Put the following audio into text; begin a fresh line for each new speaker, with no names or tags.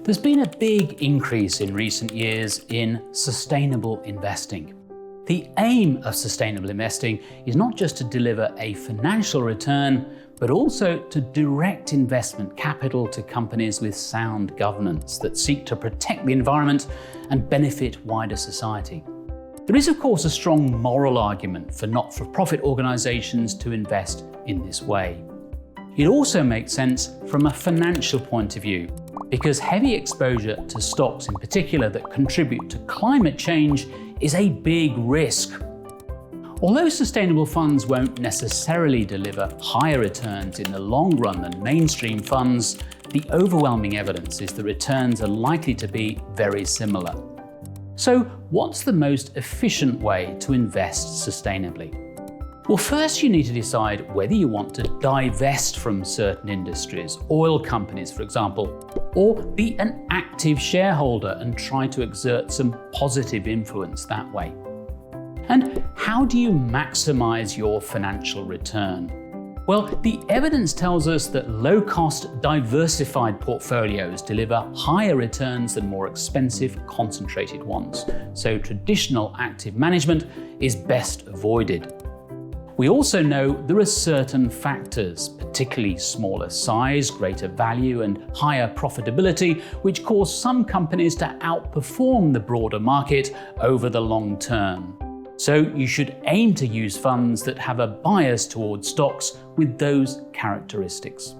There's been a big increase in recent years in sustainable investing. The aim of sustainable investing is not just to deliver a financial return, but also to direct investment capital to companies with sound governance that seek to protect the environment and benefit wider society. There is, of course, a strong moral argument for not-for-profit organisations to invest in this way. It also makes sense from a financial point of view, because heavy exposure to stocks in particular that contribute to climate change is a big risk. Although sustainable funds won't necessarily deliver higher returns in the long run than mainstream funds, the overwhelming evidence is the returns are likely to be very similar. So, what's the most efficient way to invest sustainably? Well, first you need to decide whether you want to divest from certain industries, oil companies for example, or be an active shareholder and try to exert some positive influence that way. And how do you maximize your financial return? Well, the evidence tells us that low-cost, diversified portfolios deliver higher returns than more expensive, concentrated ones. So traditional active management is best avoided. We also know there are certain factors, particularly smaller size, greater value, and higher profitability, which cause some companies to outperform the broader market over the long term. So you should aim to use funds that have a bias towards stocks with those characteristics.